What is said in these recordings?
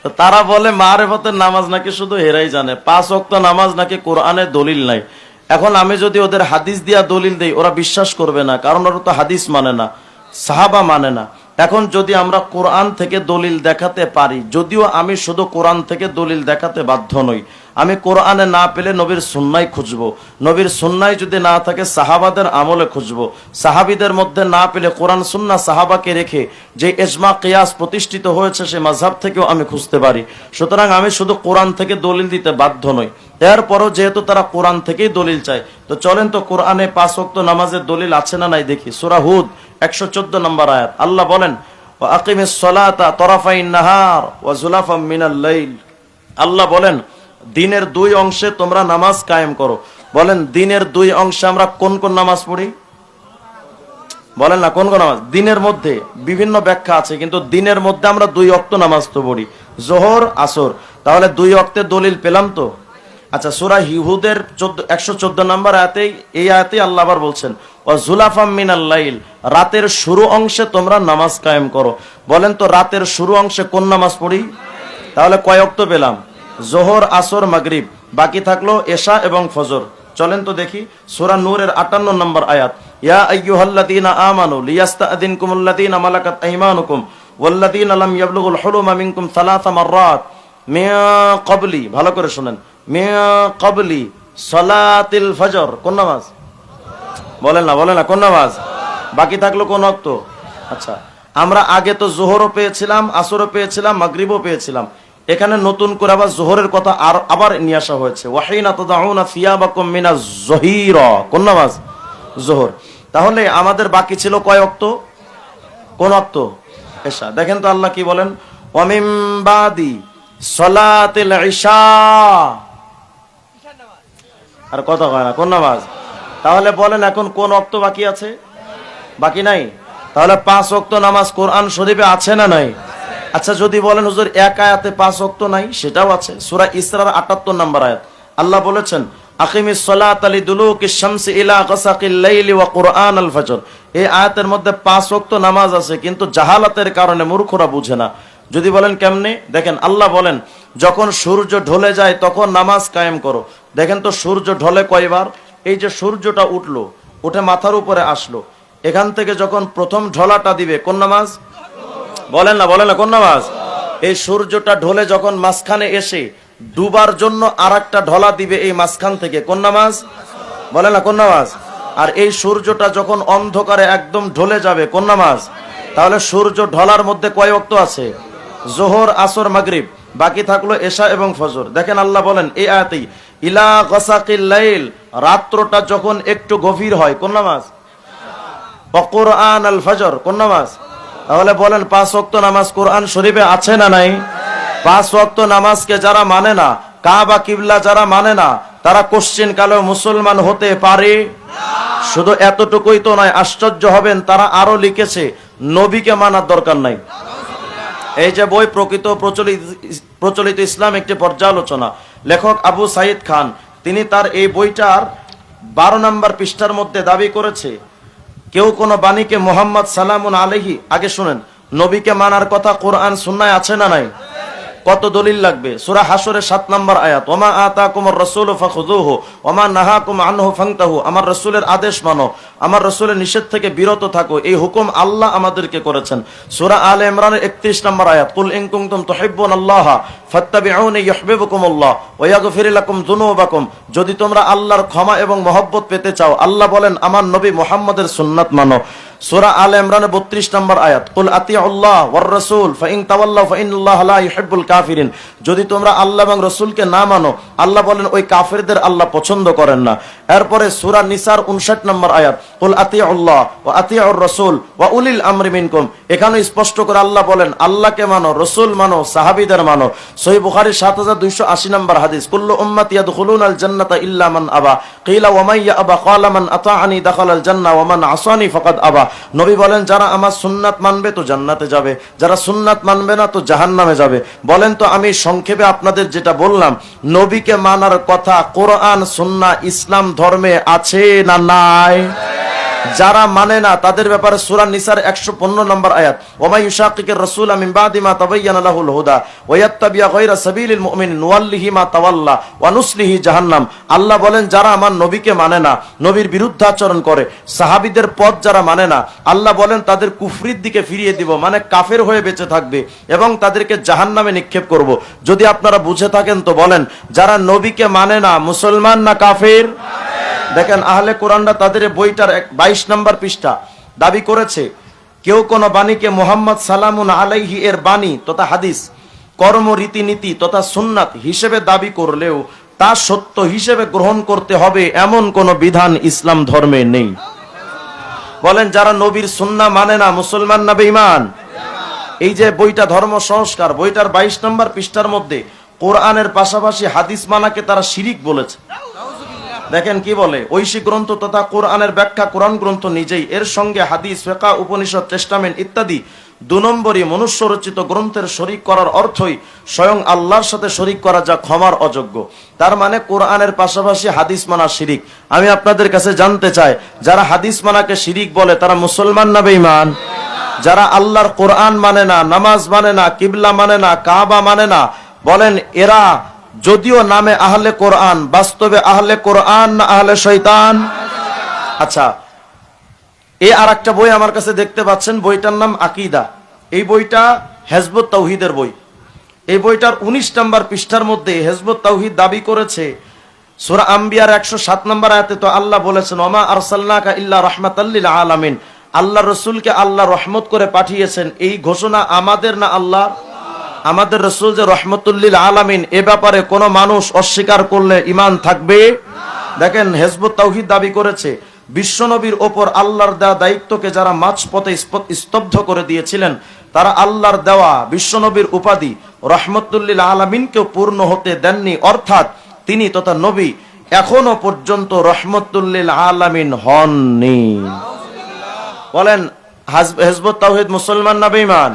তো তারা বলে মারিফতের নামাজ নাকি শুধু এরাই জানে, 5 ওয়াক্ত নামাজ নাকি কোরআনে দলিল নাই। এখন আমি যদি ওদের হাদিস দিয়া দলিল দেই ওরা বিশ্বাস করবে না, কারণ ওরা তো হাদিস মানে না, সাহাবা মানে না। এখন যদি আমরা কোরআন থেকে দলিল দেখাতে পারি, যদিও আমি শুধু কোরআন থেকে দলিল দেখাতে বাধ্য নই, আমি কোরআনে না পেলে নবীর সুন্নায় খুঁজবো, নবীর সুন্নায় যদি না থাকে সাহাবাদের আমলে খুঁজবো, সাহাবিদের মধ্যে না পেলে কোরআন সুন্নাহ সাহাবাকে রেখে যে ইজমা কিয়াস প্রতিষ্ঠিত হয়েছে সে মাযহাব থেকেও আমি খুঁজতে পারি। সুতরাং আমি শুধু কোরআন থেকে দলিল দিতে বাধ্য নই। এরপরও যেহেতু তারা কোরআন থেকেই দলিল চায়, তো চলেন তো কোরআনে 5 ওয়াক্ত নামাজের দলিল আছে না নাই দেখি। সূরা হুদ 114 নম্বর আয়াত, আল্লাহ বলেন ওয়া আকিমিস সালাতা তরাফাইন নাহার ওয়া যুলাফাম মিনাল লাইল। আল্লাহ বলেন দিনের 2 অংশে তোমরা নামাজ কায়েম করো। বলেন দিনের 2 অংশে আমরা কোন কোন নামাজ পড়ি? বলেন না কোন কোন নামাজ? দিনের মধ্যে বিভিন্ন ব্যাখ্যা আছে, কিন্তু দিনের মধ্যে আমরা 2 ওয়াক্ত নামাজ তো পড়ি, যোহর আসর। তাহলে 2 ওয়াক্তের দলিল পেলাম তো। আচ্ছা, সূরা হুদের 114 নম্বর আয়াতে, এই আয়াতে আল্লাহ আবার বলছেন ওয়া যুলাফাম মিনাল লাইল, রাতের শুরু অংশে তোমরা নামাজ কায়েম করো। বলেন তো রাতের শুরু অংশে কোন নামাজ পড়ি? তাহলে কয় ওয়াক্ত পেলাম? যোহর, আসর, মাগরিব, বাকি থাকলো এশা এবং ফজর। চলেন তো দেখি সূরা নূরের 58 নম্বর আয়াত, ইয়া আইয়ুহাল্লাযীনা আমানু লিয়াস্তাআযিনকুমুল্লাযীনা মালাকাত আইমানুকুম ওয়াল্লাযীনা লাম ইয়াবলুগুল হুলুমা মিনকুম সালাসা মাররাত মিন ক্বাবলি, ভালো করে শুনেন, মিন ক্বাবলি সালাতিল ফজর। কোন নামাজ? বলেন না কোন নামাজ? বাকি থাকলো কোন ওয়াক্ত? আচ্ছা, আমরা আগে তো যোহরও পেয়েছিলাম, আসরও পেয়েছিলাম, মাগরিবও পেয়েছিলাম। এখানে নতুন করে আবার যোহরের কথা আবার নিয়ে আসা হয়েছে, ওয়াহিনা তাদাউনা সিয়াবাকুম মিনাজ যহিরা। কোন নামাজ? যোহর। তাহলে আমাদের বাকি ছিল কয় ওয়াক্ত? কোন ওয়াক্ত? এশা। দেখেন তো আল্লাহ কি বলেন, ওয়া মিন বাদি সালাতিল ইশা। আর কথা কয় না, কোন নামাজ? তাহলে বলেন এখন কোন ওয়াক্ত বাকি আছে? বাকি নাই। তাহলে 5 ওয়াক্ত নামাজ কোরআন শরীফে আছে না নাই? আচ্ছা, যদি বলেন হুজুর এক আয়াতে 5 ওয়াক্ত নাই, সেটাও আছে। সূরা ইসরার 78 নম্বর আয়াত, আল্লাহ বলেছেন আকিমিস সালাতা লিদুলুকিশ শামসি ইলা গাসাকিল লাইলি ওয়া কুরআনাল ফজর। এই আয়াতের মধ্যে 5 ওয়াক্ত নামাজ আছে, কিন্তু জাহালাতের কারণে মূর্খরা বুঝে না। যদি বলেন কেমনে, দেখেন আল্লাহ বলেন যখন সূর্য ঢলে যায় তখন নামাজ কায়েম করো। দেখেন তো সূর্য ঢলে কয়বার? এই যে সূর্যটা উঠলো, উঠে মাথার উপরে আসলো, এখান থেকে যখন প্রথম ঢলাটা দিবে কোন নামাজ? বলেন না কোন নামাজ? এই সূর্যটা ঢলে যখন মাঝখানে এসে ডুবার জন্য আরেকটা ঢলা দিবে এই মাঝখান থেকে, কোন নামাজ? বলেন না কোন নামাজ? আর এই সূর্যটা যখন অন্ধকারে একদম ঢলে যাবে, কোন নামাজ? তাহলে সূর্য ঢলার মধ্যে কয় ওয়াক্ত আছে? যোহর, আসর, মাগরিব, বাকি থাকলো এশা এবং ফজর। দেখেন আল্লাহ বলেন এই আয়াতেই ইলা গাসাকিল লাইল, রাত্রটা যখন একটু গভীর হয়, কোন নামাজ? ওয়া কুরআনাল ফজর, কোন নামাজ? তাহলে বলেন 5 ওয়াক্ত নামাজ কোরআন শরীফে আছে না নাই? 5 ওয়াক্ত নামাজকে যারা মানে না, কাবা কিবলা যারা মানে না, তারা কোশ্চেন কালেও মুসলমান হতে পারে না। শুধু এতটুকুই তো নয়, আশ্চর্য হবেন তারা আরো লিখেছে নবীকে মানার দরকার নাই। এই যে বই প্রকৃত প্রচলিত ইসলাম একটি পর্যালোচনা, লেখক আবু সাইদ খান, তিনি তার এই বইটার 12 নম্বর পৃষ্ঠার মধ্যে দাবি করেছে কেউ কোন বাণীকে মুহাম্মদ সালামুন আলাইহি, আগে শুনেন, নবীকে মানার কথা কোরআন সুন্নায় আছে না নাই? কত দলিল লাগবে? সূরা হাসরের 7 নম্বর আয়াত, ওমা আতাকুমুর রাসূলু ফাখুযুহু ওমা নাহাকুম আনহু ফান্তাহু, আমার রাসূলের আদেশ মানো, আমার রাসূলের নিষেধ থেকে বিরত থাকো, এই হুকুম আল্লাহ আমাদেরকে করেছেন। সূরা আলে ইমরানের 31 নম্বর আয়াত, কুল ইন কুনতুম তুহিব্বুনাল্লাহা ফাত্তাবিউনি ইউহিব্বুকুমুল্লাহ ওয়া ইয়াগফির লাকুম যুনুবাকুম, যদি তোমরা আল্লাহর ক্ষমা এবং মহব্বত পেতে চাও, আল্লাহ বলেন আমার নবী মুহাম্মদের সুন্নাত মানো। সূরা আলে ইমরানের 32 নম্বর আয়াত, কুল আতিউল্লাহ ওয়ার রাসূল ফাইন তাওয়াল্লাউ ফাইন্নাল্লাহা লা ইউহিব্বুল কাফিরিন, যদি তোমরা আল্লাহ এবং রাসূলকে না মানো, আল্লাহ বলেন ওই কাফিরদের আল্লাহ পছন্দ করেন না। এরপরে সূরা নিসার 59 নম্বর আয়াত, কুল আতিউল্লাহ ওয়া আতিউর রাসূল ওয়া উলিল আমরি মিনকুম, এখানে স্পষ্ট করে আল্লাহ বলেন আল্লাহকে মানো, রাসূল মানো, সাহাবীদের মানো। সহিহ বুখারী 7280 নম্বর হাদিস, কুল্লু উম্মতি ইয়াদখুলুনাল জান্নাতা ইল্লা মান আবা কিলা ওয়া মান ইয়াবা ক্বালা মান আতাআনি দাখালাল জান্নাহ ওয়া মান আসানি ফাকাদ আবা। নবী বলেন যারা আমার সুন্নাত মানবে তো জান্নাতে যাবে, যারা সুন্নাত মানবে না তো জাহান্নামে যাবে। বলেন তো আমি সংক্ষেপে আপনাদের যেটা বললাম, নবীকে মানার কথা কোরআন সুন্নাহ ইসলাম ধর্মে আছে না নাই? যারা মানে না তাদের ব্যাপারে সূরা নিসার 115 নম্বর আয়াত, ওয়া ইউশাকিকির রাসূল মিন বাদি মা তাবায়্যানা লাহুল হুদা ওয়া ইয়াত্তাবি'a গায়রা সাবিলিল মুমিনিন ওয়াল্লিহি মা তাওয়াল্লা ওয়া নুসলিহি জাহান্নাম। আল্লাহ বলেন যারা আমার নবীকে মানে না, নবীর বিরুদ্ধাচরণ করে, সাহাবীদের পথ যারা মানে না, আল্লাহ বলেন তাদের কুফরির দিকে ফিরিয়ে দিব, মানে কাফের হয়ে বেঁচে থাকবে এবং তাদেরকে জাহান্নামে নিক্ষেপ করব। যদি আপনারা বুঝে থাকেন তো বলেন, যারা নবীকে মানে না মুসলমান না কাফের? দেখেন আহলে কোরআনরা তাদের বইটার 22 নম্বর পৃষ্ঠা দাবি করেছে কেউ কোন বাণীকে মুহাম্মদ সালামুন আলাইহি এর বাণী তথা হাদিস, কর্ম রীতিনীতি তথা সুন্নাত হিসেবে দাবি করলেও তা সত্য হিসেবে গ্রহণ করতে হবে এমন কোন বিধান ইসলাম ধর্মে নেই। বলেন যারা নবীর সুন্নাহ মানে না মুসলমান না বেঈমান? এই যে বইটা ধর্ম সংস্কার, বইটার 22 নম্বর পৃষ্ঠার মধ্যে কোরআনের পাশাপাশি হাদিস মানাকে তারা শিরিক বলেছে। দেখেন কি বলে, ঐশী গ্রন্থ তথা কোরআনের ব্যাখ্যা কোরআন গ্রন্থ নিজেই, এর সঙ্গে হাদিস, ফিকহ, উপনিষদ, টেস্টামেন্ট ইত্যাদি 2 নম্বরই মনুষ্য রচিত গ্রন্থের শরীক করার অর্থই স্বয়ং আল্লাহর সাথে শরীক করা, যা ক্ষমার অযোগ্য। তার মানে কোরআনের পাশাপাশি হাদিস মানা শিরিক। আমি আপনাদের কাছে জানতে চাই, যারা হাদিস মানাকে শিরিক বলে তারা মুসলমান না বেঈমান? যারা আল্লাহর কোরআন মানে না, নামাজ মানে না, কিবলা মানে না, কাবা মানে না, বলেন এরা যদিও নামে আহলে কোরআন, বাস্তবে আহলে কোরআন না আহলে শয়তান? আচ্ছা, এই আরেকটা বই আমার কাছে দেখতে পাচ্ছেন, বইটার নাম আকীদা। এই বইটা হিজবুত তাওহীদের বই। এই বইটার 19 নম্বর পৃষ্ঠার মধ্যে হিজবুত তাওহীদ দাবি করেছে সূরা আম্বিয়ার 107 নম্বর আয়াতে তো আল্লাহ বলেছেন, ওমা আরসালনাকা ইল্লা রাহমাতাল লিল আলামিন, আল্লাহ রাসূলকে আল্লাহ রহমত করে পাঠিয়েছেন। এই ঘোষণা আমাদের না আল্লাহর? আমাদের রাসূল যে রহমতুল লিল আলামিন, এ ব্যাপারে কোন মানুষ অস্বীকার করলে ঈমান থাকবে? দেখেন হিজবুত তাওহীদ দাবি করেছে বিশ্বনবীর ওপর আল্লাহর দেওয়া দায়িত্বকে যারা মাঝপথে স্তব্ধ করে দিয়েছিলেন, তারা আল্লাহর দেওয়া বিশ্বনবীর উপাধি রহমতুল লিল আলামিনকেও পূর্ণ হতে দেননি, অর্থাৎ তিনি তথা নবী এখনো পর্যন্ত রহমতুল লিল আলামিন হননি। বলেন হিজবুত তাওহীদ মুসলমান না বেঈমান?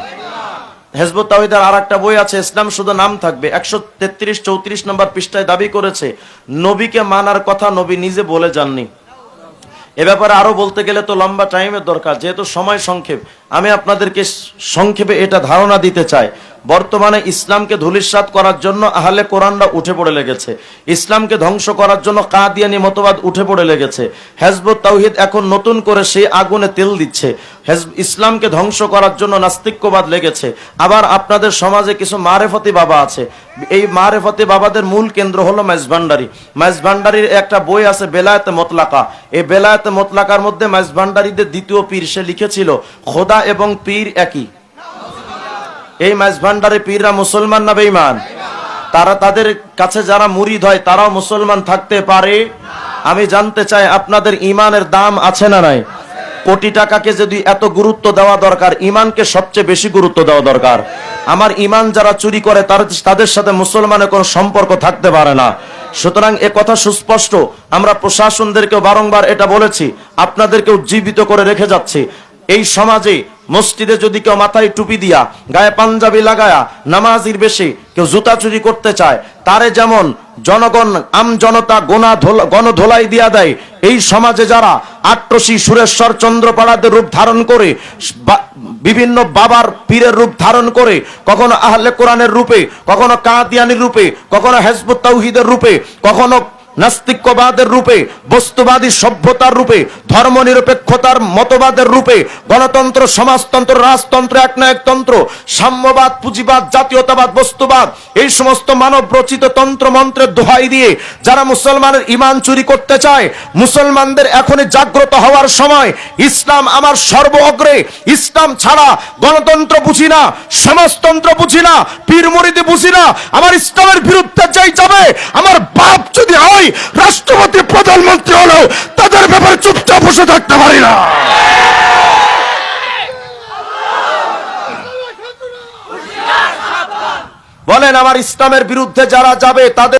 হিজবুত তাওহীদের আরেকটা বই আছে, ইসলাম শুধু নাম থাকবে, 133-34 নম্বর পৃষ্ঠায় দাবি করেছে নবীকে মানার কথা নবী নিজে বলে যাননি। এ ব্যাপারে আরো বলতে গেলে তো লম্বা টাইমের দরকার, যেহেতু সময় সংক্ষেপ আমি আপনাদেরকে সংক্ষেপে এটা ধারণা দিতে চাই। বর্তমানে ইসলামকে ধূলিসাৎ করার জন্য আহলে কোরআনরা উঠে পড়ে লেগেছে, ইসলামকে ধ্বংস করার জন্য কাদিয়ানি মতবাদ উঠে পড়ে লেগেছে। হিজবুত তাওহীদ এখন নতুন করে সেই আগুনে তেল দিচ্ছে। ইসলামকে ধ্বংস করার জন্য নাস্তিক্যবাদ লেগেছে। আবার আপনাদের সমাজে কিছু মারেফতি বাবা আছে, এই মারেফতি বাবাদের মূল কেন্দ্র হলো মেজভান্ডারি। মেজভান্ডারির একটা বই আছে বেলায়েতে মুতলাকা। এই বেলায়েতে মুতলাকার মধ্যে মেজভান্ডারিদের দ্বিতীয় পীর সে লিখেছিল খোদা এবং পীর একই। এই মেজভান্ডারি পীররা মুসলমান না বেঈমান? তারা তাদের কাছে যারা মুরিদ হয় তারাও মুসলমান থাকতে পারে? আমি জানতে চাই আপনাদের ইমানের দাম আছে না নাই? কোটি টাকাকে যদি এত গুরুত্ব দেওয়া দরকার, ইমানকে সবচেয়ে বেশি গুরুত্ব দেওয়া দরকার। আমার ইমান যারা চুরি করে তাদের সাথে মুসলমানের কোনো সম্পর্ক থাকতে পারে না। সুতরাং এ কথা সুস্পষ্ট, আমরা প্রশাসনদেরকেও বারংবার এটা বলেছি, আপনাদেরকে উজ্জীবিত করে রেখে যাচ্ছি। এই সমাজে মসজিদে যদি কেউ মাথায় টুপি দিয়া, গায়ে পাঞ্জাবি লাগায়া, নামাজির বেশে কেউ জুতা চুরি করতে চায়, তারে যেমন জনগণ আম জনতা গণধোলাই দিয়া দেয়, এই সমাজে যারা আট্রসি সুরেশ্বর চন্দ্রপাড়াদের রূপ ধারণ করে, বিভিন্ন বাবার পীরের রূপ ধারণ করে, কখনো আহলে কোরআনের রূপে, কখনো কাদিয়ানির রূপে, কখনো হিজবুত তাওহীদের রূপে, কখনো নাস্তিক্যবাদের রূপে, বস্তুবাদী সভ্যতার রূপে, ধর্মনিরপেক্ষতার মতবাদের রূপে, গণতন্ত্র, সমাজতন্ত্র, রাজতন্ত্র, একনায়কতন্ত্র, সাম্যবাদ, পুঁজিবাদ, জাতীয়তাবাদ, বস্তুবাদ, এই সমস্ত মানব রচিত তন্ত্র মন্ত্রের দোহাই দিয়ে যারা মুসলমানের ঈমান চুরি করতে চায়, মুসলমানদের এখনই জাগ্রত হওয়ার সময়। ইসলাম আমার সর্ব অগ্রে, ইসলাম ছাড়া গণতন্ত্র বুঝি না, সমাজতন্ত্র বুঝি না, পীর মুরিদি বুঝি না। আমার ইসলামের বিরুদ্ধে যাই যাবে, আমার বাপ যদি হয় রাষ্ট্রপতি প্রধানমন্ত্রী হলেও তাদের ব্যাপারে চুপচাপ বসে থাকতে পারি না। বলেন আমার ইসলামের বিরুদ্ধে যারা যাবে তাদের